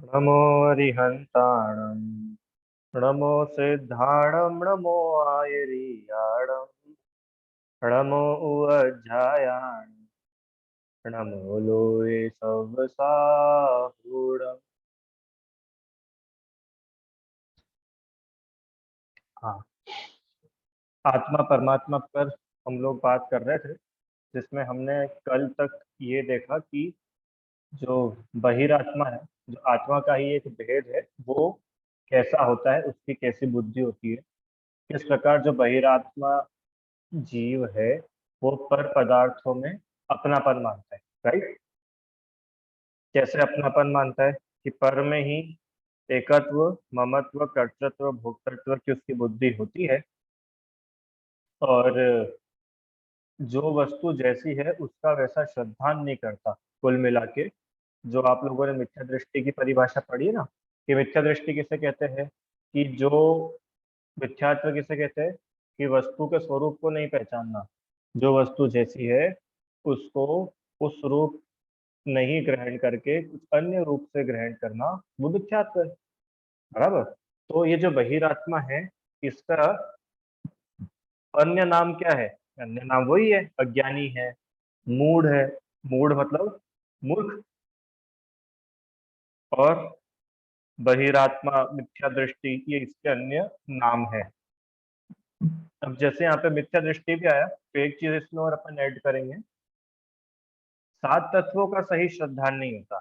नमो अरिहन्ताणं नमो सिद्धाणं नमो आयर्याणं नमो उवज्झायाणं नमो लोये सव्वसाहूणम्। हाँ, आत्मा परमात्मा पर हम लोग बात कर रहे थे, जिसमें हमने कल तक ये देखा कि जो बहिरात्मा है, जो आत्मा का ही एक भेद है, वो कैसा होता है, उसकी कैसी बुद्धि होती है, किस प्रकार जो बहिरात्मा जीव है वो पर पदार्थों में अपनापन मानता है। राइट? कैसे अपनापन मानता है कि पर में ही एकत्व, ममत्व, कर्तृत्व, भोक्तृत्व की उसकी बुद्धि होती है, और जो वस्तु जैसी है उसका वैसा श्रद्धान नहीं करता। कुल मिला के जो आप लोगों ने मिथ्या दृष्टि की परिभाषा पढ़ी है ना, कि मिथ्या दृष्टि किसे कहते हैं, कि जो मिथ्यात्व किसे कहते हैं, कि वस्तु के स्वरूप को नहीं पहचानना, जो वस्तु जैसी है उसको उस रूप नहीं ग्रहण करके कुछ अन्य रूप से ग्रहण करना, वो मिथ्यात्व है। बराबर? तो ये जो बहिरात्मा है, इसका अन्य नाम क्या है? अन्य नाम वही है, अज्ञानी है, मूढ़ है। मूढ़ मतलब मूर्ख। और बहिरात्मा, मिथ्या दृष्टि, ये इसके अन्य नाम है। अब जैसे यहाँ पे मिथ्या दृष्टि भी आया, तो एक चीज इसमें और अपन ऐड करेंगे। सात तत्वों का सही श्रद्धान नहीं होता।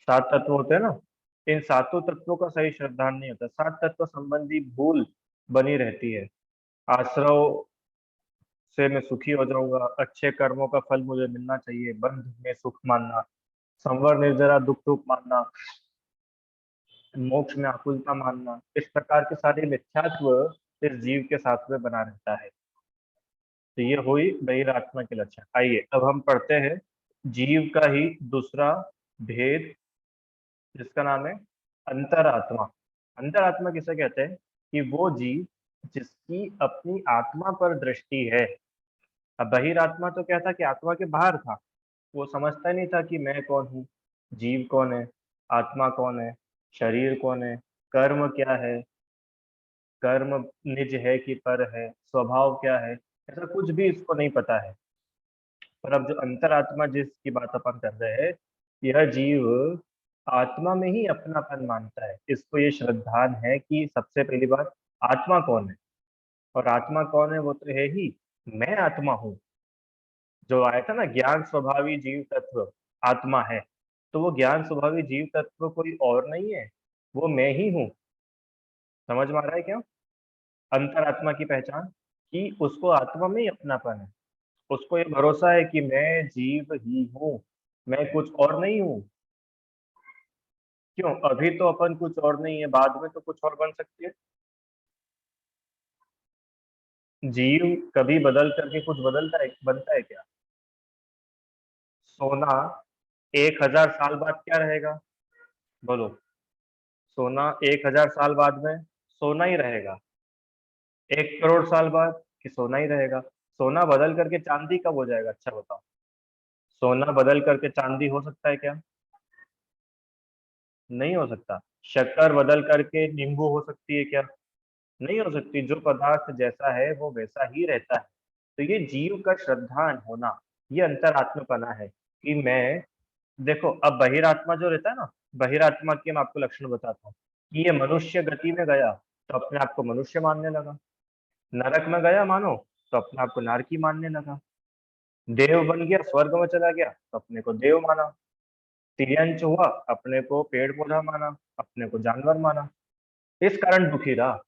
सात तत्व होते हैं ना, इन सातों तत्वों का सही श्रद्धान नहीं होता। सात तत्व संबंधी भूल बनी रहती है। आश्रव से मैं सुखी हो जाऊंगा, अच्छे कर्मों का फल मुझे मिलना चाहिए, बंध में सुख मानना, संवर निर्जरा दुख रूप मानना, मोक्ष में आकुलता मानना, इस प्रकार के सारे मिथ्यात्व इस जीव के साथ में बना रहता है। तो ये हुई बहिरात्मा के लक्षण। आइए अब हम पढ़ते हैं जीव का ही दूसरा भेद, जिसका नाम है अंतरात्मा। अंतरात्मा किसे कहते हैं? कि वो जीव जिसकी अपनी आत्मा पर दृष्टि है। अब बहिरात्मा तो क्या था, कि आत्मा के बाहर था, वो समझता नहीं था कि मैं कौन हूँ, जीव कौन है, आत्मा कौन है, शरीर कौन है, कर्म क्या है, कर्म निज है कि पर है, स्वभाव क्या है, ऐसा कुछ भी इसको नहीं पता है। पर अब जो अंतरात्मा जिसकी बात अपन कर रहे हैं, यह जीव आत्मा में ही अपनापन मानता है। इसको ये श्रद्धान है कि सबसे पहली बात, आत्मा कौन है, और आत्मा कौन है वो तो है ही, मैं आत्मा हूँ। जो आया था ना, ज्ञान स्वभावी जीव तत्व आत्मा है, तो वो ज्ञान स्वभावी जीव तत्व कोई और नहीं है, वो मैं ही हूँ। समझ में आ रहा है क्या? अंतरात्मा की पहचान, कि उसको आत्मा में ही अपनापन है। उसको ये भरोसा है कि मैं जीव ही हूँ, मैं कुछ और नहीं हूँ। क्यों? अभी तो अपन कुछ और नहीं है, बाद में तो कुछ और बन सकती है। जीव कभी बदल करके कुछ बदलता है, बनता है क्या? सोना 1,000 साल बाद क्या रहेगा? बोलो। सोना 1,000 साल बाद में सोना ही रहेगा। 1 करोड़ साल बाद कि सोना ही रहेगा। सोना बदल करके चांदी कब हो जाएगा? अच्छा बताओ। सोना बदल करके चांदी हो सकता है क्या? नहीं हो सकता। शक्कर बदल करके नींबू हो सकती है क्या? नहीं हो सकती। जो पदार्थ जैसा है वो वैसा ही रहता है। तो ये जीव का श्रद्धान होना, ये अंतरात्मपना है, कि मैं, देखो अब बहिरात्मा जो रहता है ना, बहिरात्मा के मैं आपको लक्षण बताता हूँ, कि ये मनुष्य गति में गया तो अपने आप को मनुष्य मानने लगा, नरक में गया मानो तो अपने आप को नारकी मानने लगा, देव बन गया, स्वर्ग में चला गया तो अपने को देव माना, तिर्यंच हुआ, अपने को पेड़ पौधा माना, अपने को जानवर माना, इस कारण दुखी रहा।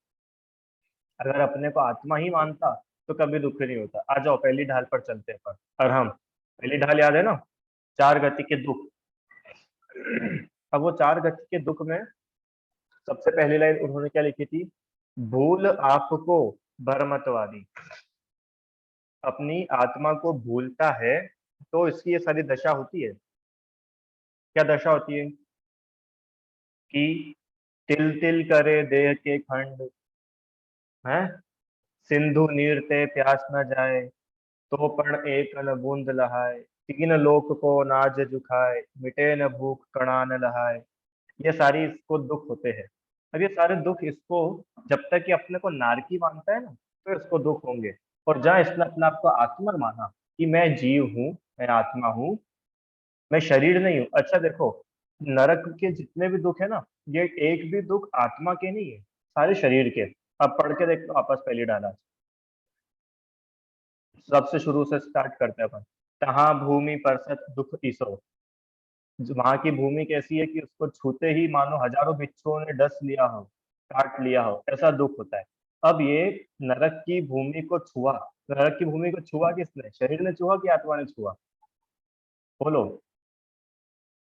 अगर अपने को आत्मा ही मानता तो कभी दुख नहीं होता। आ जाओ पहली ढाल पर चलते हैं पर। और हम पहली ढाल याद है ना, चार गति के दुख। अब वो चार गति के दुख में सबसे पहली लाइन उन्होंने क्या लिखी थी? भूल आपको भरमतवादी। अपनी आत्मा को भूलता है तो इसकी ये सारी दशा होती है। क्या दशा होती है? कि तिल तिल करे देह के खंड, है, सिंधु नीर ते प्यास न जाए, तो पण एक न बूंद लहाए, तीन लोक को नाज जुखाए, मिटे न भूख कणा न लहाए, ये सारी इसको दुख होते हैं। अब ये सारे दुख इसको, जब तक ये अपने को नारकी मानता है ना, तो इसको दुख होंगे। और जहाँ इसने अपने आप को आत्मा माना कि मैं जीव हूँ, मैं आत्मा हूँ, मैं शरीर नहीं हूँ। अच्छा देखो, नरक के जितने भी दुख है ना, ये एक भी दुख आत्मा के नहीं है, सारे शरीर के। अब पढ़ के देख लो, आपस पहले डाला, सबसे शुरू से स्टार्ट करते हैं अपन। तहाँ भूमि परसत दुख ईसो। वहां की भूमि कैसी है कि उसको छूते ही मानो हजारों बिच्छुओं ने डस लिया हो, काट लिया हो, ऐसा दुख होता है। अब ये नरक की भूमि को छुआ, नरक की भूमि को छुआ किसने? शरीर ने छुआ कि आत्मा ने छुआ? बोलो।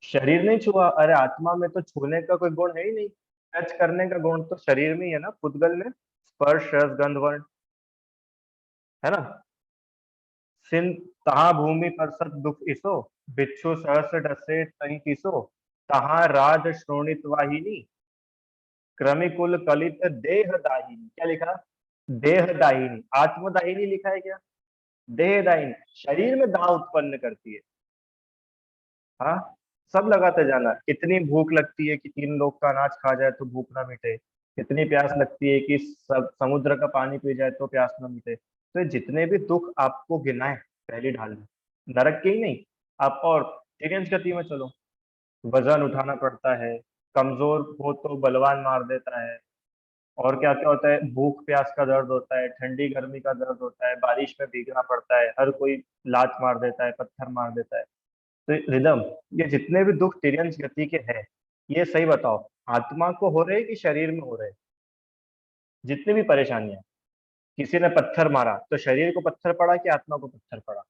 शरीर नहीं छुआ। अरे आत्मा में तो छूने का कोई गुण है ही नहीं, टच करने का गुण तो शरीर में ही है ना, पुद्गल में। स्पर्श रस गंध वर्ण, है ना। सिन तहाँ भूमि पर सत दुख इसो, बिच्छू सहस डसे तई किसो, तहाँ राज श्रोणित वाहिनी, क्रमिकुल कलित देह दाहिनी। क्या लिखा? देह दाहिनी। आत्मदाहिनी लिखा है क्या? देह दाहिनी, शरीर में दाह उत्पन्न करती है। हाँ, सब लगाते जाना। इतनी भूख लगती है कि 3 लोग का अनाज खा जाए तो भूख ना मिटे, इतनी प्यास लगती है कि सब समुद्र का पानी पी जाए तो प्यास ना मिटे। तो ये जितने भी दुख आपको गिनाए पहली ढाल में, नरक के ही नहीं, आप और तिर्यंच गति में चलो। वजन उठाना पड़ता है, कमजोर हो तो बलवान मार देता है, और क्या क्या होता है, भूख प्यास का दर्द होता है, ठंडी गर्मी का दर्द होता है, बारिश में भीगना पड़ता है, हर कोई लात मार देता है, पत्थर मार देता है। तो रिदम, ये जितने भी दुख तिर्यंच गति के हैं, ये सही बताओ, आत्मा को हो रहे कि शरीर में हो रहे? जितनी भी परेशानियां, किसी ने पत्थर मारा तो शरीर को पत्थर पड़ा कि आत्मा को पत्थर पड़ा?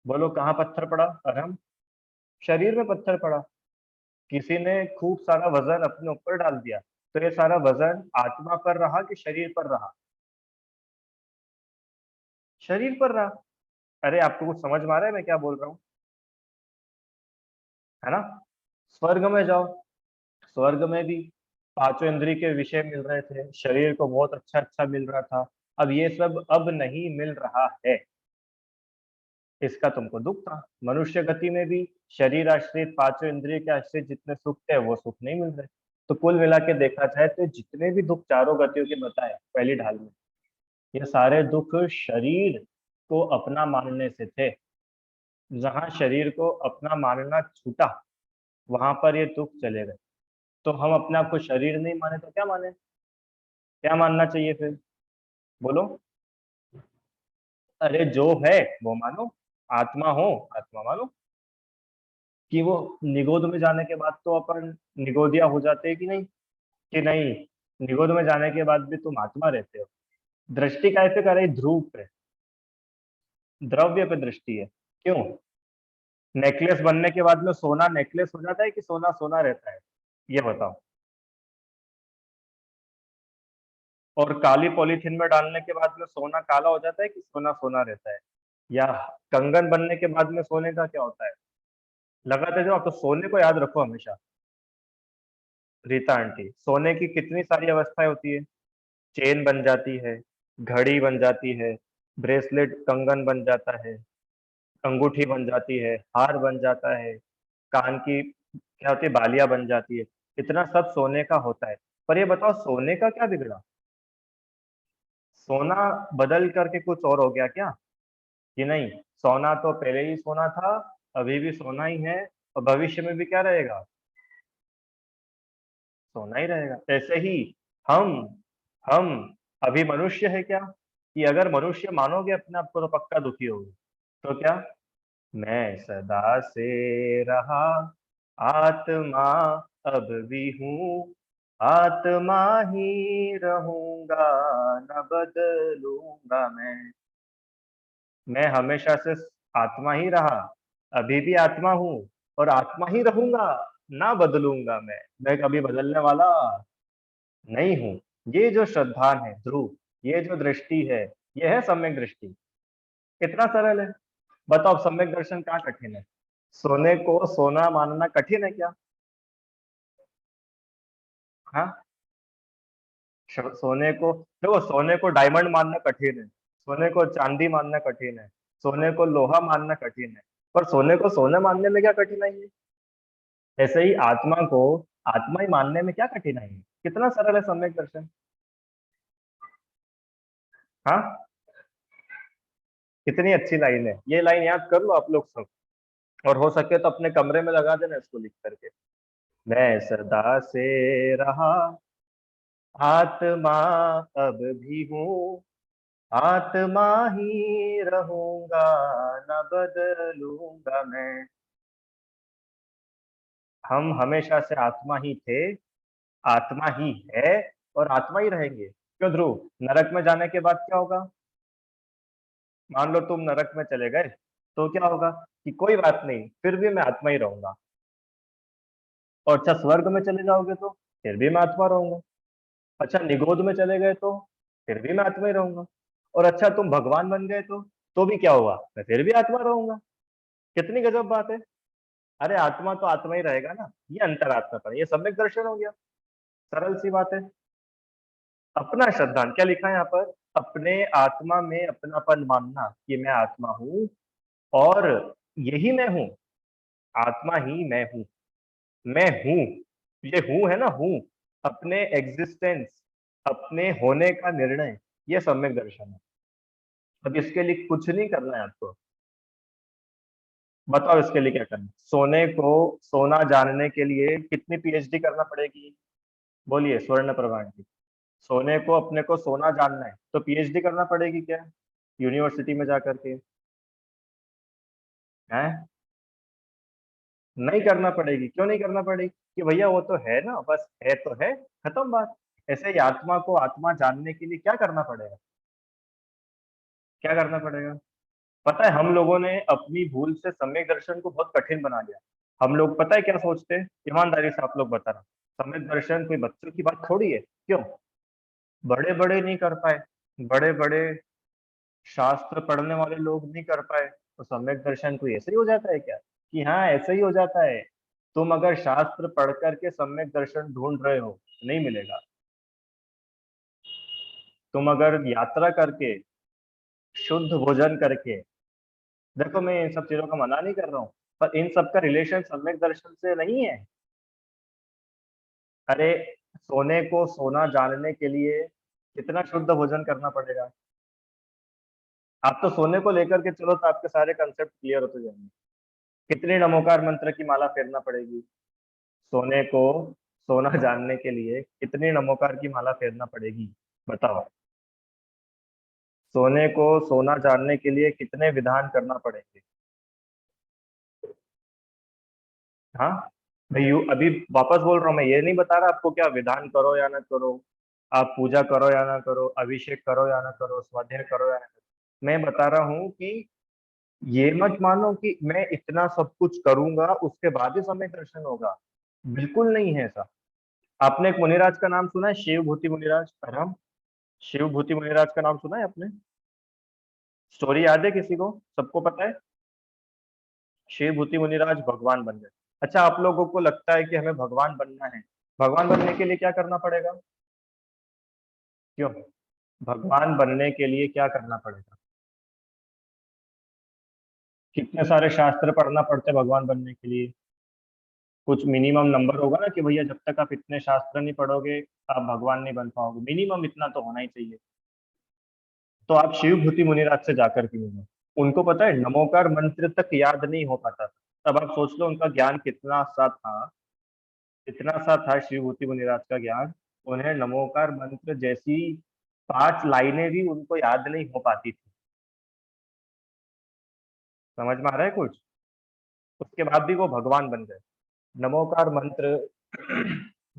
बोलो कहाँ पत्थर पड़ा? अरहम, शरीर में पत्थर पड़ा। किसी ने खूब सारा वजन अपने ऊपर डाल दिया, तो ये सारा वजन आत्मा पर रहा कि शरीर पर रहा? शरीर पर रहा। अरे आपको कुछ समझ में आ रहा है मैं क्या बोल रहा हूँ? है ना। स्वर्ग में जाओ, स्वर्ग में भी पांचों इंद्रिय के विषय मिल रहे थे, शरीर को बहुत अच्छा अच्छा मिल रहा था। अब ये सब अब नहीं मिल रहा है, इसका तुमको दुख था। मनुष्य गति में भी शरीर आश्रित, पांचों इंद्रिय के आश्रित जितने सुख थे वो सुख नहीं मिल रहे। तो कुल मिला के देखा जाए तो जितने भी दुख चारों गतियों के बताए पहली ढाल में, ये सारे दुख शरीर को अपना मानने से थे। जहां शरीर को अपना मानना छूटा, वहां पर ये दुख चले गए। तो हम अपने आप को शरीर नहीं माने तो क्या माने? क्या मानना चाहिए फिर? बोलो। अरे जो है वो मानो, आत्मा हो, आत्मा मानो। कि वो निगोद में जाने के बाद तो अपन निगोदिया हो जाते हैं कि नहीं? कि नहीं, निगोद में जाने के बाद भी तुम आत्मा रहते हो। दृष्टि काय पे कर रही? ध्रुव पे, द्रव्य पे दृष्टि है। क्यों? नेकलेस बनने के बाद में सोना नेकलेस हो जाता है कि सोना सोना रहता है? ये बताओ। और काली पॉलीथीन में डालने के बाद में सोना काला हो जाता है कि सोना सोना रहता है? या कंगन बनने के बाद में सोने का क्या होता है? लगाते जाओ। तो सोने को याद रखो हमेशा। रीता आंटी, सोने की कितनी सारी अवस्थाएं होती है। चेन बन जाती है, घड़ी बन जाती है, ब्रेसलेट कंगन बन जाता है, अंगूठी बन जाती है, हार बन जाता है, कान की क्या होती है, बालियां बन जाती है। इतना सब सोने का होता है। पर ये बताओ, सोने का क्या बिगड़ा? सोना बदल करके कुछ और हो गया क्या? कि नहीं, सोना तो पहले ही सोना था, अभी भी सोना ही है, और भविष्य में भी क्या रहेगा? सोना ही रहेगा। ऐसे ही हम हम अभी मनुष्य है क्या? कि अगर मनुष्य मानोगे अपने आप को तो पक्का दुखी होगे। तो क्या? मैं सदा से रहा आत्मा, अब भी हूँ आत्मा ही रहूंगा, न बदलूंगा मैं हमेशा से आत्मा ही रहा, अभी भी आत्मा हूँ, और आत्मा ही रहूंगा, ना बदलूंगा मैं कभी बदलने वाला नहीं हूँ। ये जो श्रद्धान है ध्रुव, ये जो दृष्टि है, ये है सम्यक दृष्टि। कितना सरल है। बताओ, सम्यक दर्शन कहाँ कठिन है? सोने को सोना मानना कठिन है क्या? हाँ, सोने को देखो, सोने को डायमंड मानना कठिन है, सोने को चांदी मानना कठिन है, सोने को लोहा मानना कठिन है, पर सोने को सोना मानने में क्या कठिनाई है? ऐसे ही आत्मा को आत्मा ही मानने में क्या कठिनाई है, कितना सरल है सम्यक दर्शन। हाँ, कितनी अच्छी लाइन है, ये लाइन याद कर लो आप लोग सब, और हो सके तो अपने कमरे में लगा देना इसको लिख करके। मैं सदा से रहा आत्मा, अब भी हूँ आत्मा ही रहूंगा, न बदलूंगा मैं। हम हमेशा से आत्मा ही थे, आत्मा ही है, और आत्मा ही रहेंगे। क्यों ध्रुव, नरक में जाने के बाद क्या होगा? मान लो तुम नरक में चले गए, तो क्या होगा कि कोई बात नहीं, फिर भी मैं आत्मा ही रहूंगा। और अच्छा, स्वर्ग में चले जाओगे तो फिर भी मैं आत्मा रहूंगा। अच्छा, निगोद में चले गए तो फिर भी मैं आत्मा ही रहूंगा। और अच्छा, तुम भगवान बन गए तो भी क्या हुआ, मैं फिर भी आत्मा रहूंगा। कितनी गजब बात है। अरे आत्मा तो आत्मा ही रहेगा ना, ये अंतरात्मा पर, ये सम्यक दर्शन हो गया। सरल सी बात है। अपना श्रद्धांत क्या लिखा है यहाँ पर? अपने आत्मा में अपनापन मानना कि मैं आत्मा हूँ, और यही मैं हूँ, आत्मा ही मैं हूँ। ये हूँ है ना, हूँ, अपने एग्जिस्टेंस, अपने होने का निर्णय, ये सम्यक दर्शन है। अब इसके लिए कुछ नहीं करना है आपको। बताओ इसके लिए क्या करना है? सोने को सोना जानने के लिए कितनी पीएचडी करना पड़ेगी? बोलिए स्वर्ण प्रभा आंटी। सोने को अपने को सोना जानना है तो पीएचडी करना पड़ेगी क्या, यूनिवर्सिटी में जाकर के? है, नहीं करना पड़ेगी। क्यों नहीं करना पड़ेगी? कि भैया वो तो है ना, बस है तो है, खत्म बात। ऐसे ही आत्मा को आत्मा जानने के लिए क्या करना पड़ेगा? क्या करना पड़ेगा? पता है, हम लोगों ने अपनी भूल से सम्यक दर्शन को बहुत कठिन बना दिया। हम लोग पता है क्या सोचते हैं, ईमानदारी से आप लोग बता रहा, सम्यक दर्शन कोई बच्चों की बात थोड़ी है। क्यों? बड़े बड़े नहीं कर पाए, बड़े बड़े शास्त्र पढ़ने वाले लोग नहीं कर पाए, तो सम्यक दर्शन कोई ऐसे ही हो जाता है क्या? कि हाँ ऐसे ही हो जाता है। तुम अगर शास्त्र पढ़ करके सम्यक दर्शन ढूंढ रहे हो, नहीं मिलेगा। तुम अगर यात्रा करके, शुद्ध भोजन करके, देखो मैं इन सब चीजों का मना नहीं कर रहा हूँ, पर इन सब का रिलेशन सम्यक दर्शन से नहीं है। अरे, सोने को सोना जानने के लिए कितना शुद्ध भोजन करना पड़ेगा? आप तो सोने को लेकर के चलो तो आपके सारे कंसेप्ट क्लियर होते जाएंगे। कितने नमोकार मंत्र की माला फेरना पड़ेगी? सोने को सोना जानने के लिए कितनी नमोकार की माला फेरना पड़ेगी? बताओ। सोने को सोना जानने के लिए कितने विधान करना पड़ेंगे? हाँ भाई, अभी वापस बोल रहा हूँ, मैं ये नहीं बता रहा आपको क्या विधान करो या ना करो, आप पूजा करो या ना करो, अभिषेक करो या ना करो, स्वाध्याय करो या ना करो। मैं बता रहा हूँ कि ये मत मानो कि मैं इतना सब कुछ करूंगा उसके बाद ही समय दर्शन होगा। बिल्कुल नहीं है ऐसा। आपने एक मुनिराज का नाम सुना है, शिव भूति मुनिराज परम? शिव भूति मुनिराज का नाम सुना है आपने? स्टोरी याद है किसी को? सबको पता है? शिव भूति मुनिराज भगवान बन गए। अच्छा, आप लोगों को लगता है कि हमें भगवान बनना है? भगवान बनने के लिए क्या करना पड़ेगा? क्यों? भगवान बनने के लिए क्या करना पड़ेगा? कितने सारे शास्त्र पढ़ना पड़ते हैं भगवान बनने के लिए? कुछ मिनिमम नंबर होगा ना कि भैया जब तक आप इतने शास्त्र नहीं पढ़ोगे आप भगवान नहीं बन पाओगे, मिनिमम इतना तो होना ही चाहिए। तो आप शिव भूति मुनिराज से जाकर के मिलो, उनको पता है नमोकार मंत्र तक याद नहीं हो पाता था। तब आप सोच लो उनका ज्ञान कितना सा था, कितना सा था शिव भूति मुनिराज का ज्ञान। उन्हें नमोकार मंत्र जैसी 5 लाइनें भी उनको याद नहीं हो पाती थी। समझ में आ रहा है कुछ? उसके बाद भी वो भगवान बन गए। नमोकार मंत्र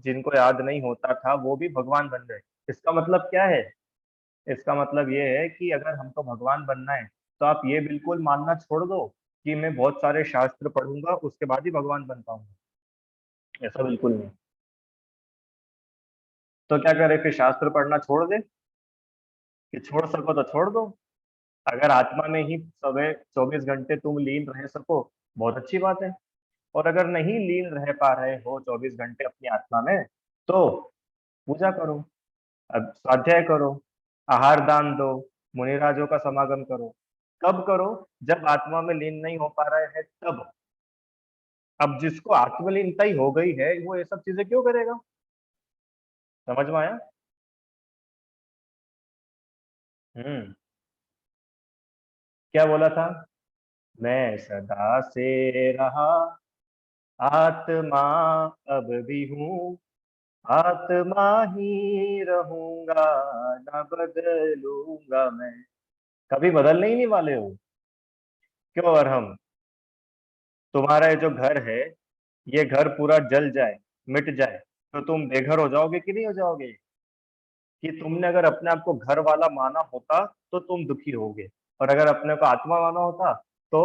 जिनको याद नहीं होता था वो भी भगवान बन गए। इसका मतलब क्या है? इसका मतलब ये है कि अगर हमको भगवान बनना है तो आप ये बिल्कुल मानना छोड़ दो कि मैं बहुत सारे शास्त्र पढ़ूंगा उसके बाद ही भगवान बन पाऊंगा। ऐसा बिल्कुल नहीं। तो क्या करें फिर, शास्त्र पढ़ना छोड़ दे? कि छोड़ सको तो छोड़ दो। अगर आत्मा में ही सुबह 24 घंटे तुम लीन रह सको, बहुत अच्छी बात है। और अगर नहीं लीन रह पा रहे हो 24 घंटे अपनी आत्मा में, तो पूजा करो, अब स्वाध्याय करो, आहार दान दो, मुनिराजों का समागम करो। कब करो? जब आत्मा में लीन नहीं हो पा रहे हैं तब। अब जिसको आत्मलीनता ही हो गई है वो ये सब चीजें क्यों करेगा? समझ में आया? हम्म। क्या बोला था? मैं सदा से रहा आत्मा, अब भी हूँ आत्मा ही रहूंगा, न बदलूंगा मैं। कभी बदलने ही नहीं वाले हो। क्यों? और हम, तुम्हारा ये जो घर है, ये घर पूरा जल जाए, मिट जाए, तो तुम बेघर हो जाओगे कि नहीं हो जाओगे? कि तुमने अगर अपने आप को घर वाला माना होता तो तुम दुखी होगे, और अगर अपने को आत्मा माना होता तो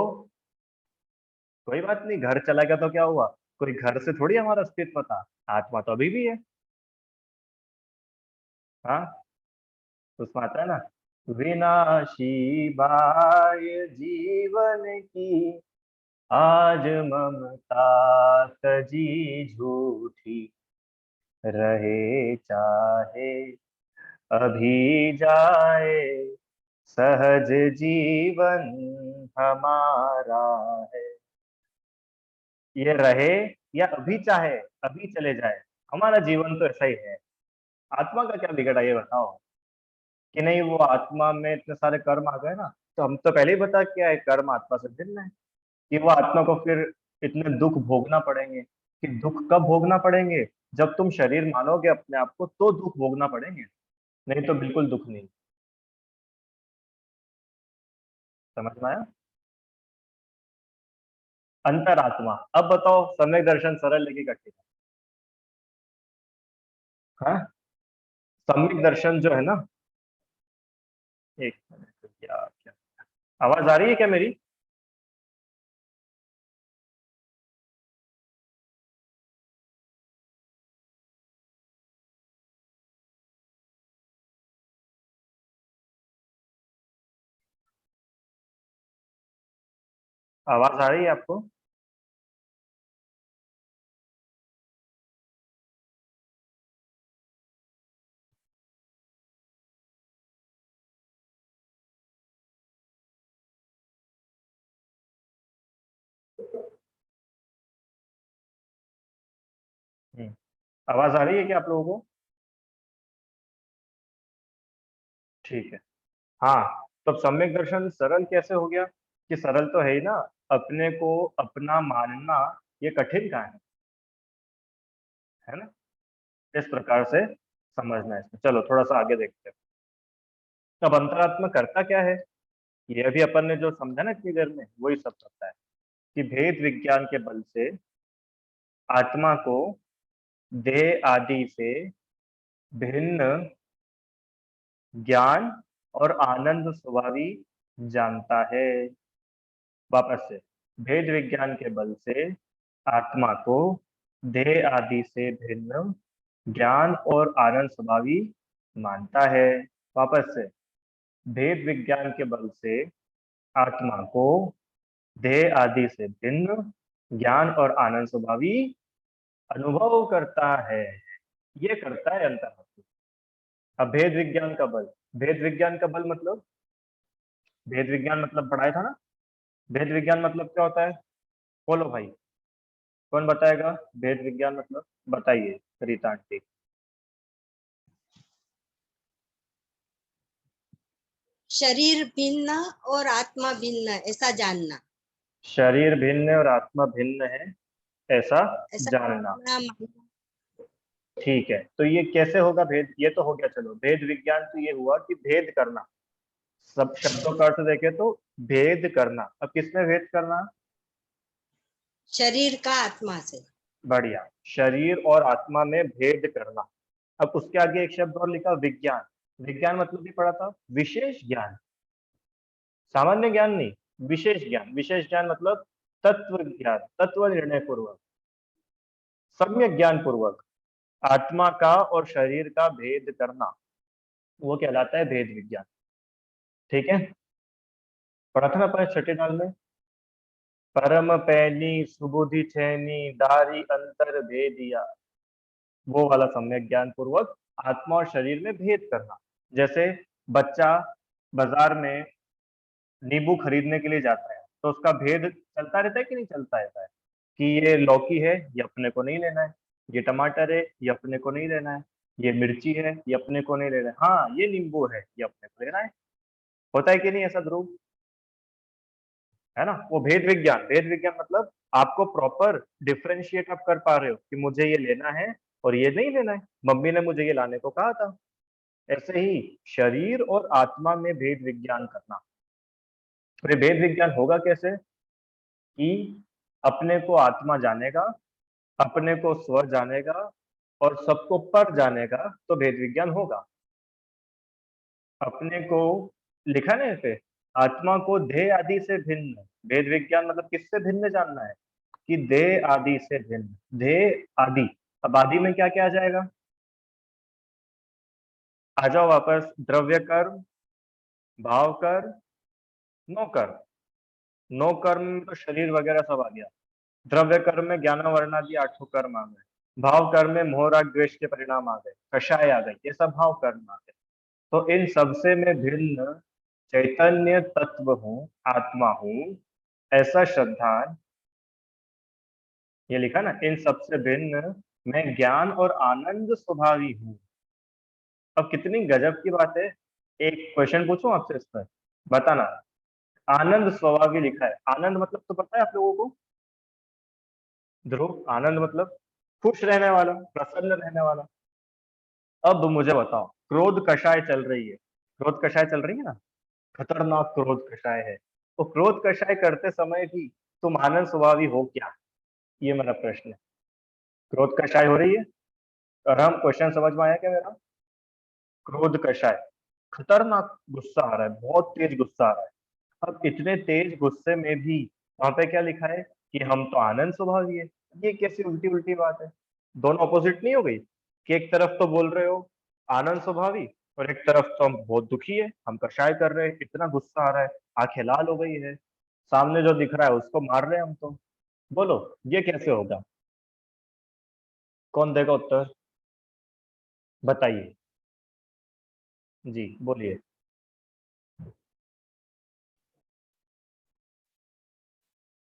कोई बात नहीं, घर चला गया तो क्या हुआ? कोई घर से थोड़ी हमारा अस्तित्व था, आत्मा तो अभी भी है। हाँ, उसमें आता है ना, विनाशी बाह्य जीवन की, आज ममता तजी झूठी, रहे चाहे अभी जाए, सहज जीवन हमारा है। ये रहे या अभी चाहे अभी चले जाए, हमारा जीवन तो ऐसा ही है। आत्मा का क्या बिगड़ा ये बताओ? कि नहीं, वो आत्मा में इतने सारे कर्म आ गए ना, तो हम तो पहले ही बता क्या है, कर्म आत्मा से भिन्न है। कि वो आत्मा को फिर इतने दुख भोगना पड़ेंगे, कि दुख कब भोगना पड़ेंगे? जब तुम शरीर मानोगे अपने आप को तो दुख भोगना पड़ेंगे, नहीं तो बिल्कुल दुख नहीं। समझ में आया? अंतरात्मा। अब बताओ, सम्यक दर्शन सरल है कि कठिन है? हाँ? सम्यक दर्शन जो है ना, एक मिनट, क्या क्या आवाज आ रही है क्या मेरी? आवाज आ रही है आपको? हम्म। आवाज आ रही है क्या आप लोगों को? ठीक है। हाँ, तो अब सम्यक दर्शन सरल कैसे हो गया? कि सरल तो है ही ना, अपने को अपना मानना ये कठिन कहाँ है ना? इस प्रकार से समझना है इसमें। चलो थोड़ा सा आगे देखते हैं। अब अंतरात्मा करता क्या है? ये अभी अपन ने जो समझा ना इतनी देर में, वही सब करता है। कि भेद विज्ञान के बल से आत्मा को देह आदि से भिन्न ज्ञान और आनंद स्वभावी जानता है। वापस से, भेद विज्ञान के बल से आत्मा को देह आदि से भिन्न ज्ञान और आनंद स्वभावी मानता है। वापस से, भेद विज्ञान के बल से आत्मा को देह आदि से भिन्न ज्ञान और आनंद स्वभावी अनुभव करता है। ये करता है अंतरात्मा। अब भेद विज्ञान का बल, भेद विज्ञान का बल मतलब, भेद विज्ञान मतलब पढ़ाया था ना, भेद विज्ञान मतलब क्या होता है? बोलो भाई, कौन बताएगा? भेद विज्ञान मतलब बताइए, रीता आंटी। शरीर भिन्न और आत्मा भिन्न ऐसा जानना। शरीर भिन्न और आत्मा भिन्न है, ऐसा ऐसा जानना। मानना। ठीक है, तो ये कैसे होगा भेद? ये तो हो गया, चलो भेद विज्ञान तो ये हुआ कि भेद करना। सब शब्दों का अर्थ देखे तो भेद करना। अब किसमें भेद करना? शरीर का आत्मा से। बढ़िया, शरीर और आत्मा में भेद करना। अब उसके आगे एक शब्द और लिखा, विज्ञान। विज्ञान मतलब भी पढ़ा था, विशेष ज्ञान। सामान्य ज्ञान नहीं, विशेष ज्ञान। विशेष ज्ञान मतलब तत्व ज्ञान, तत्व निर्णय पूर्वक, सम्यक ज्ञान पूर्वक आत्मा का और शरीर का भेद करना, वो कहलाता है भेद विज्ञान। ठीक है? पढ़ा था ना अपन छठे दाल में, परम पैनी सुबुधि छैनी दारी अंतर भेदिया, वो वाला सम्यक ज्ञान पूर्वक आत्मा और शरीर में भेद करना। जैसे बच्चा बाजार में नींबू खरीदने के लिए जाता है, तो उसका भेद चलता रहता है कि नहीं चलता रहता है? कि ये लौकी है, ये अपने को नहीं लेना है, ये टमाटर है, ये अपने को नहीं लेना है, ये मिर्ची है, ये अपने को नहीं लेना है, हाँ ये नींबू है, ये अपने को लेना है। होता है कि नहीं ऐसा ध्रुव? है ना, वो भेद विज्ञान मतलब आपको प्रॉपर डिफरेंशिएट आप कर पा रहे हो कि मुझे ये लेना है और ये नहीं लेना है, मम्मी ने मुझे ये लाने को कहा था। ऐसे ही शरीर और आत्मा में भेद विज्ञान करना। तो ये भेद विज्ञान होगा कैसे कि अपने को आत्मा जानेगा, अपने को स्व जानेगा और सबको पर जानेगा, तो भेद विज्ञान होगा। अपने को लिखा नहीं पे, आत्मा को देह आदि से भिन्न, भेद विज्ञान मतलब किससे भिन्न जानना है कि देह आदि से भिन्न, देह आदि। अब आदि में क्या क्या आ जाएगा? आ जाओ वापस, द्रव्य कर्म, भाव कर्म, नो कर्म। नो कर्म में तो शरीर वगैरह सब आ गया। द्रव्य कर्म में ज्ञान वर्ण आदि 8 कर्म आ गए। भाव कर्म में मोह राग द्वेष के परिणाम आ गए, कषाय आ गई, ये सब भाव कर्म आ गए। तो इन सबसे मैं भिन्न चैतन्य तत्व हूँ, आत्मा हूँ, ऐसा श्रद्धान, ये लिखा ना, इन सबसे भिन्न मैं ज्ञान और आनंद स्वभावी हूँ। अब कितनी गजब की बात है। एक क्वेश्चन पूछूं आपसे इस पर, बताना। आनंद स्वभावी लिखा है, आनंद मतलब तो पता है आप लोगों को? ध्रुव, आनंद मतलब खुश रहने वाला, प्रसन्न रहने वाला। अब मुझे बताओ, क्रोध कषाय चल रही है, क्रोध कषाय चल रही है ना, खतरनाक क्रोध कषाय है, तो क्रोध कषाय करते समय भी तुम आनंद स्वभावी हो क्या? ये मेरा प्रश्न है। क्रोध कषाय हो रही है, और हम क्वेश्चन समझ में आया क्या मेरा? क्रोध कषाय, खतरनाक गुस्सा आ रहा है, बहुत तेज गुस्सा आ रहा है। अब इतने तेज गुस्से में भी वहां पे क्या लिखा है कि हम तो आनंद स्वभावी है। ये कैसी उल्टी उल्टी बात है? दोनों अपोजिट नहीं हो गई कि एक तरफ तो बोल रहे हो आनंद स्वभावी और एक तरफ तो हम बहुत दुखी है, हम कषाय कर रहे हैं, इतना गुस्सा आ रहा है, आंखें लाल हो गई है, सामने जो दिख रहा है उसको मार रहे हैं हम तो। बोलो ये कैसे होगा? कौन देगा उत्तर? बताइए। जी बोलिए।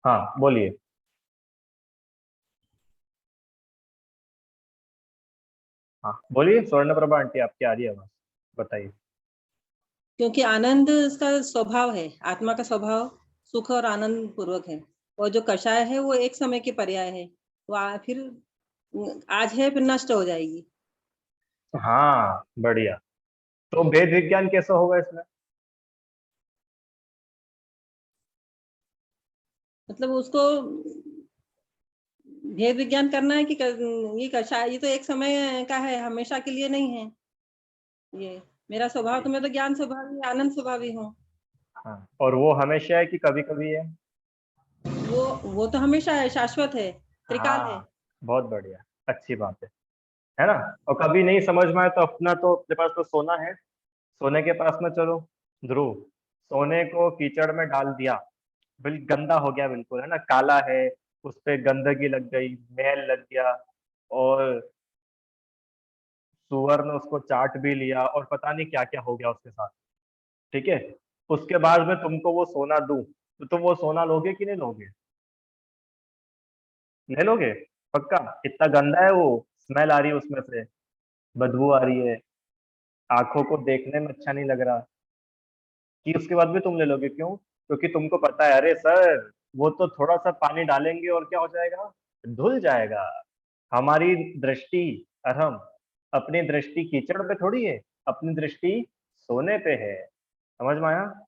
हाँ बोलिए। हाँ बोलिए, स्वर्ण प्रभा आंटी आपकी आ रही है आवाज, बताइए। क्योंकि आनंद उसका स्वभाव है, आत्मा का स्वभाव सुख और आनंद पूर्वक है, और जो कषाय है वो एक समय के पर्याय है, वो फिर आज है फिर नष्ट हो जाएगी। हाँ बढ़िया। तो भेद विज्ञान कैसा होगा इसमें? मतलब उसको भेद विज्ञान करना है कि ये कषाय, ये तो एक समय का है, हमेशा के लिए नहीं है। ये मेरा स्वभाव तो, मैं तो ज्ञान स्वभावी आनंद स्वभावी हूँ। हाँ, और वो हमेशा है कि कभी कभी है? वो तो हमेशा है, शाश्वत है, त्रिकाल है। हाँ बहुत बढ़िया, अच्छी बात है ना। और कभी नहीं समझ में आए तो अपना तो अपने पास तो सोना है, सोने के पास में चलो। ध्रुव, सोने को कीचड़ में डाल दिया, बिल्कुल गंदा हो गया, बिल्कुल है ना, काला है, उस पे गंदगी लग गई, मैल लग गया, और सुअर ने उसको चाट भी लिया, और पता नहीं क्या क्या हो गया उसके साथ। ठीक है, उसके बाद में तुमको वो सोना दूं तो तुम वो सोना लोगे कि नहीं लोगे? ले लोगे? पक्का? इतना गंदा है वो, स्मेल आ रही है उसमें से, बदबू आ रही है, आंखों को देखने में अच्छा नहीं लग रहा, कि उसके बाद भी तुम ले लोगे? क्यों? क्योंकि तुमको पता है, अरे सर वो तो थोड़ा सा पानी डालेंगे और क्या हो जाएगा, धुल जाएगा। हमारी दृष्टि, और हम अपनी दृष्टि कीचड़ पे थोड़ी है, अपनी दृष्टि सोने पे है। समझ में आया?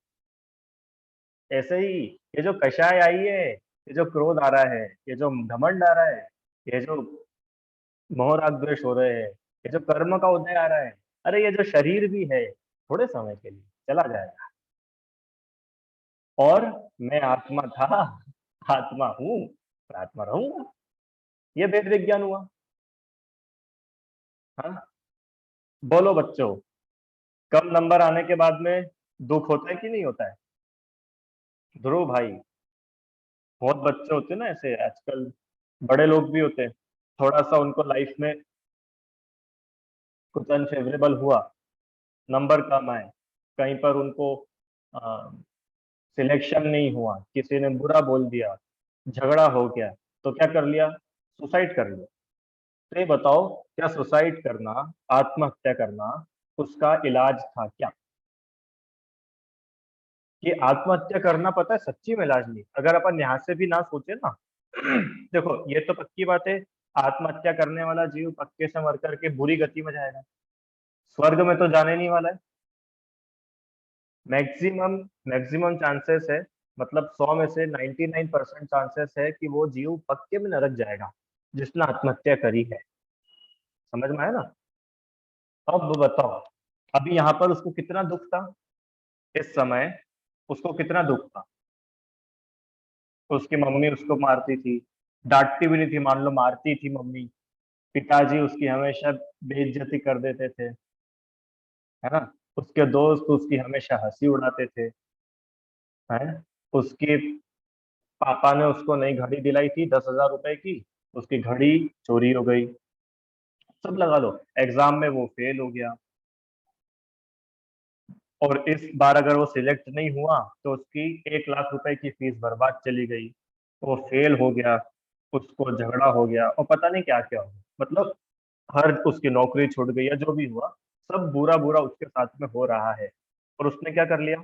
ऐसे ही ये जो कषाय आई है, ये जो क्रोध आ रहा है, ये जो घमंड आ रहा है, ये जो मोह राग द्वेष हो रहे हैं, ये जो कर्म का उदय आ रहा है, अरे ये जो शरीर भी है थोड़े समय के लिए चला जाएगा, और मैं आत्मा था, आत्मा हूँ, और आत्मा रहूंगा। ये वेद विज्ञान हुआ। हाँ बोलो बच्चों, कम नंबर आने के बाद में दुख होता है कि नहीं होता है? ध्रुव भाई, बहुत बच्चे होते हैं ना ऐसे आजकल, बड़े लोग भी होते हैं, थोड़ा सा उनको लाइफ में कुछ अनफेवरेबल हुआ, नंबर कम आए, कहीं पर उनको सिलेक्शन नहीं हुआ, किसी ने बुरा बोल दिया, झगड़ा हो गया, तो क्या कर लिया, सुसाइड कर लिया। तो ये बताओ, क्या सुसाइड करना, आत्महत्या करना उसका इलाज था क्या? कि आत्महत्या करना, पता है, सच्ची में इलाज नहीं। अगर अपन यहाँ से भी ना सोचे ना देखो ये तो पक्की बात है, आत्महत्या करने वाला जीव पक्के से मर करके बुरी गति में जाएगा, स्वर्ग में तो जाने नहीं वाला है। मैक्सिमम मैक्सिमम चांसेस है, मतलब 100 में से 99% चांसेस है कि वो जीव पक्के में नरक जाएगा जिसने आत्महत्या करी है। समझ में आया ना? अब बताओ, अभी यहाँ पर उसको कितना दुख था, इस समय उसको कितना दुख था। उसकी मम्मी उसको मारती थी, डांटती भी नहीं थी, मान लो मारती थी मम्मी, पिताजी उसकी हमेशा बेइज्जती कर देते थे, है ना, उसके दोस्त उसकी हमेशा हंसी उड़ाते थे, हैं, उसके पापा ने उसको नई घड़ी दिलाई थी 10,000 रुपए की, उसकी घड़ी चोरी हो गई, सब लगा लो, एग्जाम में वो फेल हो गया, और इस बार अगर वो सिलेक्ट नहीं हुआ तो उसकी 1 लाख रुपए की फीस बर्बाद चली गई, वो फेल हो गया, उसको झगड़ा हो गया और पता नहीं क्या क्या हो गया, मतलब हर उसकी नौकरी छूट गई या जो भी हुआ, सब बुरा बुरा उसके साथ में हो रहा है, और उसने क्या कर लिया,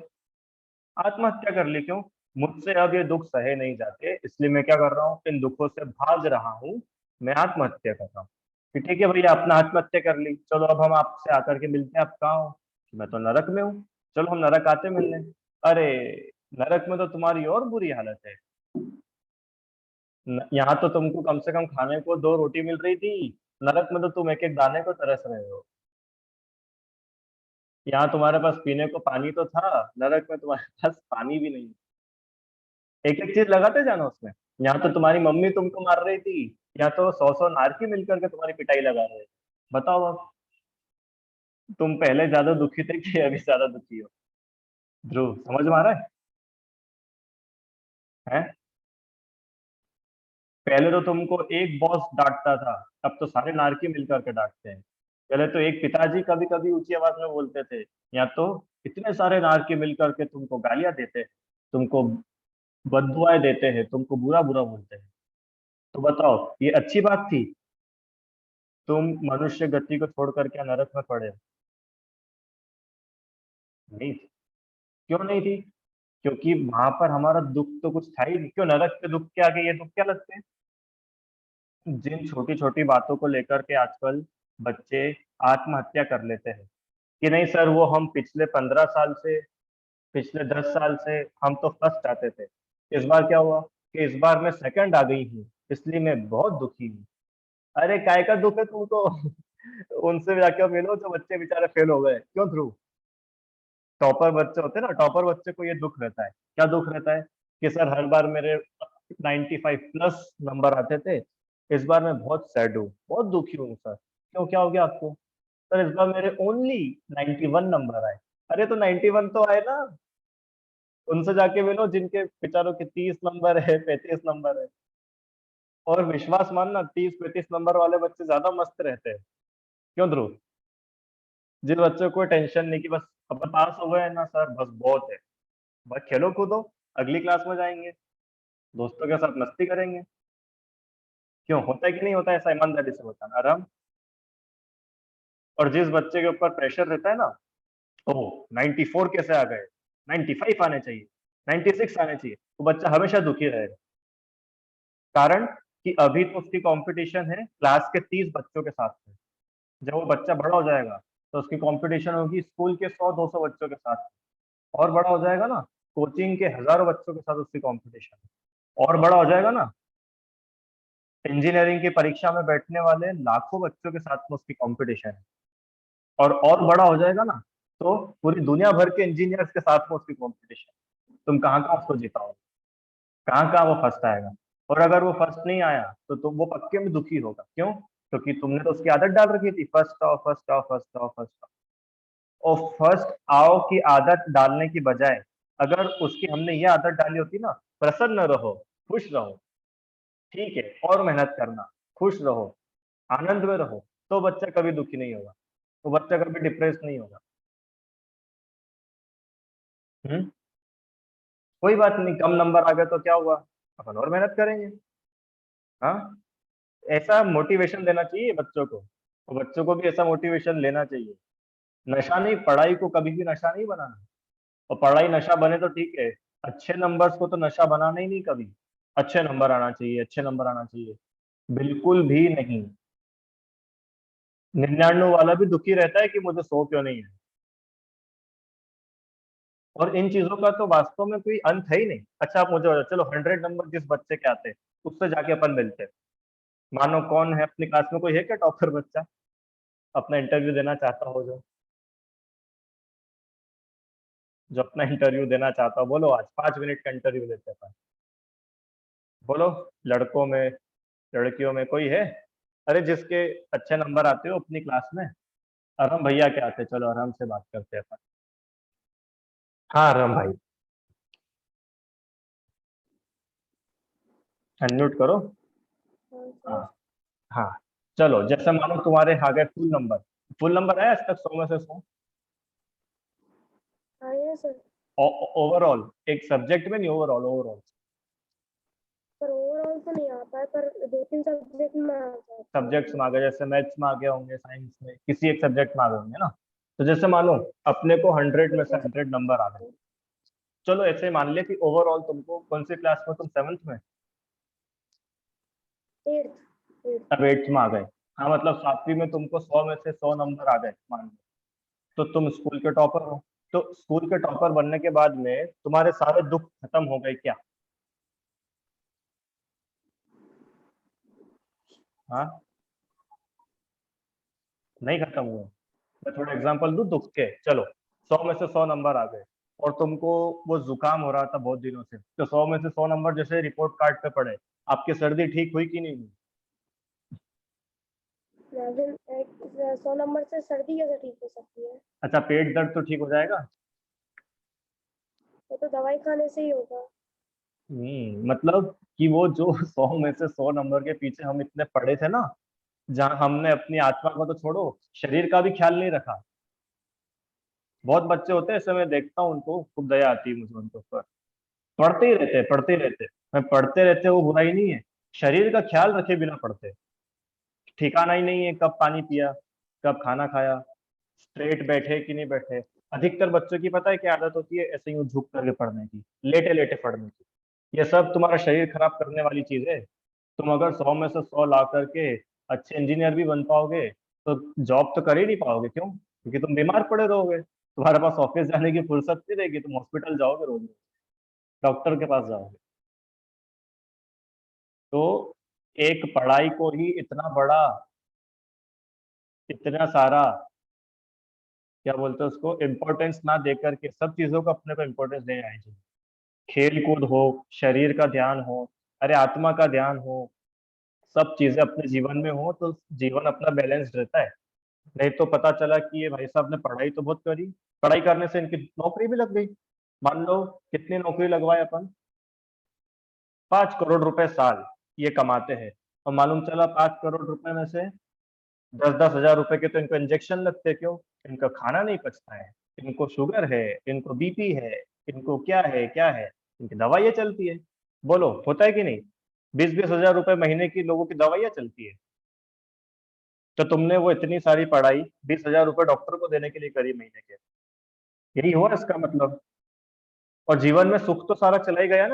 आत्महत्या कर ली। क्यों? मुझसे अब ये दुख सहे नहीं जाते, इसलिए मैं क्या कर रहा हूँ, इन दुखों से भाग रहा हूँ, मैं आत्महत्या कर रहा हूँ। कि ठीक है भैया, अपना आत्महत्या कर ली, चलो अब हम आपसे आकर के मिलते हैं, आप कहाँ हो? मैं तो नरक में हूँ, चलो हम नरक आते मिलने। अरे, नरक में तो तुम्हारी और बुरी हालत है, यहाँ तो तुमको कम से कम खाने को 2 रोटी मिल रही थी, नरक में तो तुम एक एक दाने को तरस रहे हो। यहाँ तुम्हारे पास पीने को पानी तो था, नरक में तुम्हारे पास पानी भी नहीं। एक एक चीज लगाते जाना उसमें। यहाँ तो तुम्हारी मम्मी तुमको मार रही थी, यहाँ तो 100 नारकी मिलकर के तुम्हारी पिटाई लगा रहे हैं। बताओ अब, तुम पहले ज्यादा दुखी थे कि अभी ज्यादा दुखी हो? ध्रुव, समझ में आ रहा है? पहले तो तुमको एक बॉस डांटता था, अब तो सारे नारकी मिलकर के डांटते हैं। पहले तो एक पिताजी कभी कभी ऊंची आवाज में बोलते थे, या तो इतने सारे नारकी मिलकर के तुमको गालियां देते हैं, तुमको बददुआएं देते हैं, तुमको बुरा बुरा बोलते हैं। तो बताओ, ये अच्छी बात थी? तुम मनुष्य गति को छोड़ करके नरक में पड़े हो? नहीं थी। क्यों नहीं थी? क्योंकि वहां पर हमारा दुख तो कुछ था ही नहीं। क्यों, नरक के दुख के आगे ये दुख क्या लगते हैं? जिन छोटी छोटी बातों को लेकर के आजकल बच्चे आत्महत्या कर लेते हैं, कि नहीं सर, वो हम पिछले 15 साल से, पिछले 10 साल से हम तो फर्स्ट आते थे, इस बार क्या हुआ कि इस बार मैं सेकंड आ गई हूँ, इसलिए मैं बहुत दुखी हूँ। अरे काय का दुख है तुमको? उनसे जाके मिलो जो बच्चे बेचारे फेल हो गए। क्यों ध्रुव? टॉपर बच्चे होते हैं ना, टॉपर बच्चे को ये दुख रहता है। क्या दुख रहता है? कि सर हर बार मेरे 95 प्लस नंबर आते थे, इस बार मैं बहुत सैड हूँ, बहुत दुखी हूँ सर। क्यों, क्या हो गया आपको? सर इस बार मेरे ओनली 91 नंबर आए। अरे तो 91 तो आए ना, उनसे जाके मिलो जिनके बेचारों के 30 नंबर है, 35 नंबर है। और विश्वास मानना, 30-35 नंबर वाले बच्चे ज्यादा मस्त रहते हैं। क्यों ध्रुव? जिन बच्चों को टेंशन नहीं कि बस अब पास हो गए ना सर, बस बहुत है, बस खेलो कूदो, अगली क्लास में जाएंगे, दोस्तों के साथ मस्ती करेंगे। क्यों, होता है कि नहीं होता है? ऐसा ईमानदारी से बताना आराम। और जिस बच्चे के ऊपर प्रेशर रहता है ना, ओ 94 कैसे आ गए, 95 आने चाहिए, 96 आने चाहिए, तो बच्चा हमेशा दुखी रहेगा। कारण कि अभी तो उसकी कंपटीशन है क्लास के 30 बच्चों के साथ में। जब वो बच्चा बड़ा हो जाएगा तो उसकी कंपटीशन होगी स्कूल के 100-200 बच्चों के साथ। और बड़ा हो जाएगा ना, कोचिंग के हजारों बच्चों के साथ उसकी कंपटीशन। और बड़ा हो जाएगा ना, इंजीनियरिंग की परीक्षा में बैठने वाले लाखों बच्चों के साथ में उसकी कंपटीशन है। और बड़ा हो जाएगा ना, तो पूरी दुनिया भर के इंजीनियर्स के साथ में उसकी कंपटीशन। तुम कहाँ कहाँ उसको जिताओगे, कहाँ कहाँ वो फर्स्ट आएगा। और अगर वो फर्स्ट नहीं आया तो तुम, वो पक्के में दुखी होगा। क्यों? क्योंकि तुमने तो उसकी आदत डाल रखी थी, फर्स्ट आओ फर्स्ट आओ फर्स्ट आओ फर्स्ट आओ। और फर्स्ट आओ की आदत डालने की बजाय अगर उसकी हमने ये आदत डाली होती ना, प्रसन्न रहो, खुश रहो, ठीक है, और मेहनत करना, खुश रहो, आनंद में रहो, तो बच्चा कभी दुखी नहीं होगा, तो बच्चा कभी डिप्रेस नहीं होगा। हम्म। कोई बात नहीं, कम नंबर आ गए तो क्या हुआ, अपन और मेहनत करेंगे, हाँ, ऐसा मोटिवेशन देना चाहिए बच्चों को, और बच्चों को भी ऐसा मोटिवेशन लेना चाहिए। नशा नहीं, पढ़ाई को कभी भी नशा नहीं बनाना। और पढ़ाई नशा बने तो ठीक है, अच्छे नंबर्स को तो नशा बनाना ही नहीं कभी। अच्छे नंबर आना चाहिए, अच्छे नंबर आना चाहिए, बिल्कुल भी नहीं। 99 वाला भी दुखी रहता है कि मुझे 100 क्यों नहीं है। और इन चीजों का तो वास्तव में कोई अंत है ही नहीं। अच्छा, आप मुझे बताओ, चलो 100 नंबर जिस बच्चे के आते हैं उससे जाके अपन मिलते हैं। मानो कौन है अपनी क्लास में, कोई है क्या टॉपर बच्चा अपना इंटरव्यू देना चाहता हो, जो अपना इंटरव्यू देना चाहता हो? बोलो, आज 5 मिनट का इंटरव्यू लेते हैं अपन। बोलो, लड़कों में, लड़कियों में कोई है? अरे जिसके अच्छे नंबर आते हो अपनी क्लास में। अरम भैया के आते, चलो आराम से बात करते हैं अपन। हाँ अरम भाई, अनम्यूट करो। हाँ हाँ, चलो जैसे मानो तुम्हारे आ गए फुल नंबर आया आज तक 100 में से 100? आया सर। ओवरऑल एक सब्जेक्ट में नहीं, ओवरऑल ओवरऑल पर ओवरऑल तो नहीं आता है, पर 2-3 सब्जेक्ट में आ जाता है। सब्जेक्ट्स में आ गए, जैसे मैथ्स में आ गए होंगे, साइंस में किसी एक सब्जेक्ट में आ गए होंगे ना। तो जैसे मानो अपने को 100 में से 100 नंबर आ गए, चलो ऐसे मान लिया कि ओवरऑल तुमको कौन सी क्लास में, तुम 7th में, 8th। अब 8th में आ गए। हाँ मतलब 7वीं में तुमको 100 में से 100 नंबर आ गए मान लो, तो तुम स्कूल के टॉपर हो। तो स्कूल के टॉपर बनने के बाद में तुम्हारे सारे दुख खत्म हो गए क्या? हाँ, नहीं खत्म हुए। मैं थोड़ा एग्जांपल दूं दुख के, चलो 100 में से 100 नंबर आ गए और तुमको वो जुकाम हो रहा था बहुत दिनों से, तो 100 में से 100 नंबर जैसे रिपोर्ट कार्ड पे पड़े, आपकी सर्दी ठीक हुई कि नहीं हुई? 100 नंबर से सर्दी कैसे ठीक हो सकती है? अच्छा, पेट दर्द तो ठीक हो जाएगा? वो तो दवाई खाने से ही होगा। मतलब कि वो जो 100 में से 100 नंबर के पीछे हम इतने पड़े थे ना, जहां हमने अपनी आत्मा को तो छोड़ो, शरीर का भी ख्याल नहीं रखा। बहुत बच्चे होते हैं ऐसे, मैं देखता हूँ उनको, खूब दया आती है मुझे उनके ऊपर। पढ़ते ही रहते, पढ़ते ही रहते। मैं पढ़ते रहते, वो बुराई नहीं है, शरीर का ख्याल रखे बिना पढ़ते। ठिकाना ही नहीं है कब पानी पिया, कब खाना खाया, स्ट्रेट बैठे कि नहीं बैठे। अधिकतर बच्चों की पता है क्या आदत होती है? ऐसे ही झुक करके पढ़ने की, लेटे लेटे पढ़ने की। ये सब तुम्हारा शरीर खराब करने वाली चीज है। तुम अगर 100 में से 100 ला करके अच्छे इंजीनियर भी बन पाओगे, तो जॉब तो कर ही नहीं पाओगे। क्यों? क्योंकि तुम बीमार पड़े रहोगे, तुम्हारे पास ऑफिस जाने की फुर्सत नहीं रहेगी, तुम हॉस्पिटल जाओगे रोज, डॉक्टर के पास जाओगे। तो एक पढ़ाई को ही इतना बड़ा, इतना सारा, क्या बोलते हैं उसको, इम्पोर्टेंस ना दे करके, सब चीजों को अपने को इम्पोर्टेंस देना चाहिए। खेल कूद हो, शरीर का ध्यान हो, अरे आत्मा का ध्यान हो, सब चीजें अपने जीवन में हो तो जीवन अपना बैलेंस्ड रहता है। नहीं तो पता चला कि ये भाई साहब ने पढ़ाई तो बहुत करी, पढ़ाई करने से इनकी नौकरी भी लग गई। मान लो कितनी नौकरी लगवाए अपन, 5 करोड़ रुपए साल ये कमाते हैं, और मालूम चला 5 करोड़ रुपए में से 10-10 हजार रुपए के तो इनको इंजेक्शन लगते हैं। क्यों? इनका खाना नहीं पचता है, इनको शुगर है, इनको बीपी है, इनको क्या है क्या है, इनकी दवाइयाँ चलती है। बोलो होता है कि नहीं? 20-20 हजार रुपए महीने की लोगों की दवाइयाँ चलती है। तो तुमने वो इतनी सारी पढ़ाई 20 हजार रुपए डॉक्टर को देने के लिए करी महीने के, यही हुआ इसका मतलब। और जीवन में सुख तो सारा चला ही गया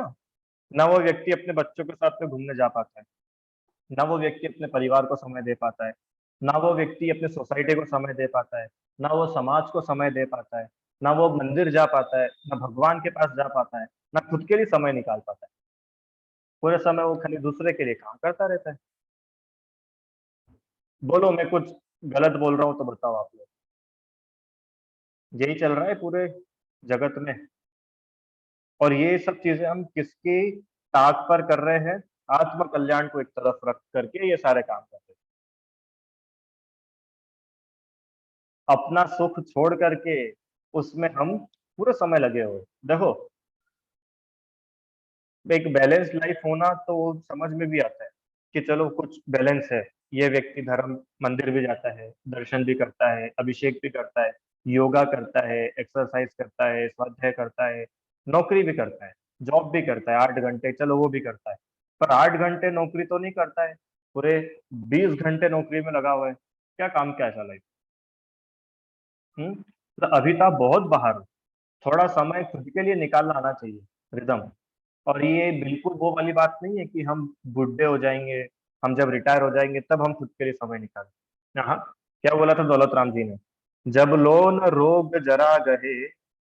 ना वो व्यक्ति अपने बच्चों के साथ में घूमने जा पाता है, ना वो व्यक्ति अपने परिवार को समय दे पाता है, ना वो व्यक्ति अपने सोसाइटी को समय दे पाता है, ना वो समाज को समय दे पाता है, ना वो मंदिर जा पाता है, ना भगवान के पास जा पाता है, ना खुद के लिए समय निकाल पाता है। पूरे समय वो खाली दूसरे के लिए काम करता रहता है। बोलो मैं कुछ गलत बोल रहा हूँ तो बताओ आप लोग। यही चल रहा है पूरे जगत में। और ये सब चीजें हम किसकी ताक पर कर रहे हैं? आत्म कल्याण को एक तरफ रख करके ये सारे काम कर रहे हैं। अपना सुख छोड़ करके उसमें हम पूरे समय लगे हुए। देखो, एक बैलेंस लाइफ होना तो समझ में भी आता है कि चलो कुछ बैलेंस है। ये व्यक्ति धर्म मंदिर भी जाता है, दर्शन भी करता है, अभिषेक भी करता है, योगा करता है, एक्सरसाइज करता है, स्वाध्याय करता है, नौकरी भी करता है, जॉब भी करता है 8 घंटे, चलो वो भी करता है। पर 8 घंटे नौकरी तो नहीं करता है, पूरे 20 घंटे नौकरी में लगा हुआ है, क्या काम क्या ऐसा लाइफ। तो अभी तो आप बहुत बाहर हो, थोड़ा समय खुद के लिए निकालना आना चाहिए, रिदम। और ये बिल्कुल वो वाली बात नहीं है कि हम बुढ़े हो जाएंगे, हम जब रिटायर हो जाएंगे तब हम खुद के लिए समय निकालें। हाँ, क्या बोला था दौलत राम जी ने, जब लो न रोग जरा गहे,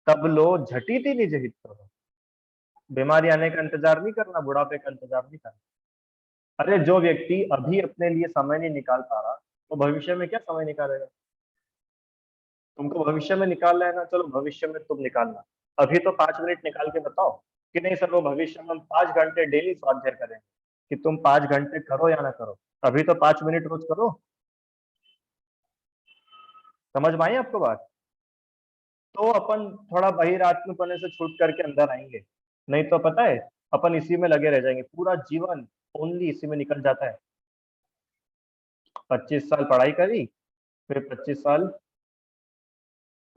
तब लो झटिति निज हित करो। बीमारी आने का इंतजार नहीं करना, बुढ़ापे का इंतजार नहीं करना। अरे जो व्यक्ति अभी अपने लिए समय नहीं निकाल पा रहा, वो भविष्य में क्या समय निकालेगा। तुमको भविष्य में निकालना है ना, चलो भविष्य में तुम निकालना। अभी तो 5 मिनट निकाल के बताओ कि नहीं सर वो भविष्य में हम 5 घंटे डेली स्वाध्याय करें, कि तुम 5 घंटे करो या ना करो। अभी तो 5 मिनट रोज करो। समझ में आई आपको बात। तो अपन थोड़ा बहिरात्मपने से छूट करके अंदर आएंगे, नहीं तो पता है अपन इसी में लगे रह जाएंगे, पूरा जीवन ओनली इसी में निकल जाता है। 25 साल पढ़ाई करी, फिर 25 साल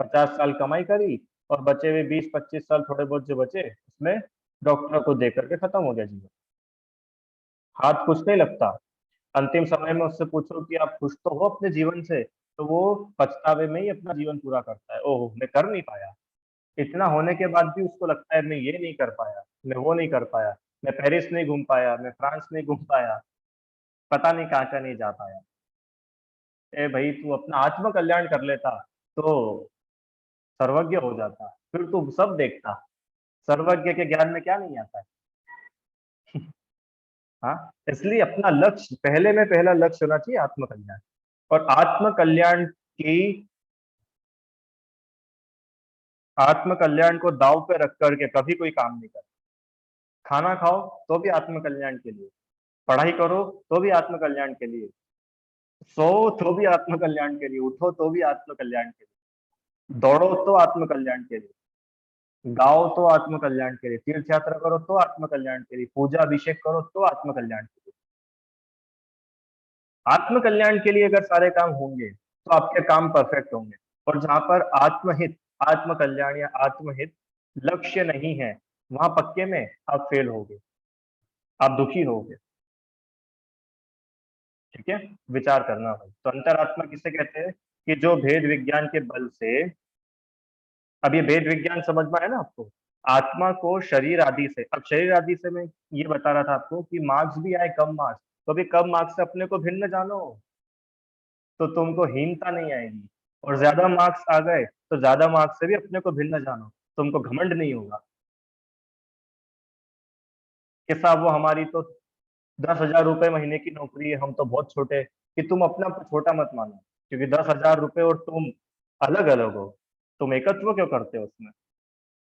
50 साल कमाई करी, और बचे हुए 20-25 साल थोड़े बहुत जो बचे उसमें डॉक्टर को दे करके खत्म हो गया जीवन। हाथ कुछ नहीं लगता। अंतिम समय में उससे पूछो कि आप खुश तो हो अपने जीवन से, तो वो पछतावे में ही अपना जीवन पूरा करता है, ओह मैं कर नहीं पाया। इतना होने के बाद भी उसको लगता है मैं ये नहीं कर पाया, मैं वो नहीं कर पाया, मैं पेरिस नहीं घूम पाया, मैं फ्रांस नहीं घूम पाया, पता नहीं कहाँ कहाँ नहीं जा पाया। ए भाई तू अपना आत्म कल्याण कर लेता तो सर्वज्ञ हो जाता, फिर तू सब देखता। सर्वज्ञ के ज्ञान में क्या नहीं आता है। हाँ, इसलिए अपना लक्ष्य पहले में पहला लक्ष्य होना चाहिए आत्म कल्याण। और आत्म कल्याण को दाव पे रख करके कभी कोई काम नहीं करता। खाना खाओ तो भी आत्म कल्याण के लिए, पढ़ाई करो तो भी आत्म कल्याण के लिए, सो तो भी आत्म कल्याण के लिए, उठो तो भी आत्म कल्याण के लिए, दौड़ो तो आत्म कल्याण के लिए, गाओ तो आत्म कल्याण के लिए, तीर्थ यात्रा करो तो आत्म कल्याण के लिए, पूजा अभिषेक करो तो आत्म कल्याण के लिए। आत्म कल्याण के लिए अगर सारे काम होंगे तो आपके काम परफेक्ट होंगे। और जहां पर आत्महित, आत्म कल्याण या आत्महित लक्ष्य नहीं है, वहां पक्के में आप फेल होगे, आप दुखी होगे। ठीक है, विचार करना भाई। तो अंतरात्मा किसे कहते हैं कि जो भेद विज्ञान के बल से, अब ये भेद विज्ञान समझ में आया ना आपको, आत्मा को शरीर आदि से, अब शरीर आदि से मैं ये बता रहा था आपको कि मार्क्स भी आए कम मार्क्स, तो अभी कम मार्क्स से अपने को भिन्न जानो, तो तुमको हीनता नहीं आएगी। और ज्यादा मार्क्स आ गए तो ज्यादा मार्क्स से भी अपने को भिन्न जानो, तुमको घमंड नहीं होगा कि साहब वो हमारी तो 10,000 रुपए महीने की नौकरी है, हम तो बहुत छोटे। कि तुम अपना छोटा मत मानो, क्योंकि 10,000 रुपए और तुम अलग अलग हो, तुम एकत्व क्यों करते हो उसमें।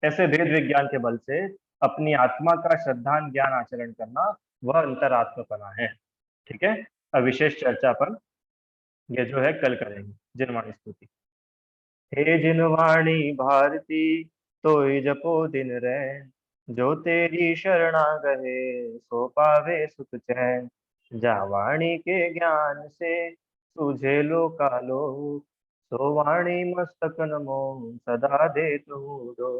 ऐसे वेद विज्ञान के बल से अपनी आत्मा का श्रद्धान ज्ञान आचरण करना, वह अंतरात्मपना है। ठीक है, अब विशेष चर्चा अपन ये जो है कल करेंगे। जिनवाणी स्तुति। हे जिनवाणी भारती, तोय जपो दिन रैन, जो तेरी शरणा गए, सो पावे सुख चैन। जा वाणी के ज्ञान से तुझे लोकालोक, सो वाणी मस्तक नमो सदा दे तू दो।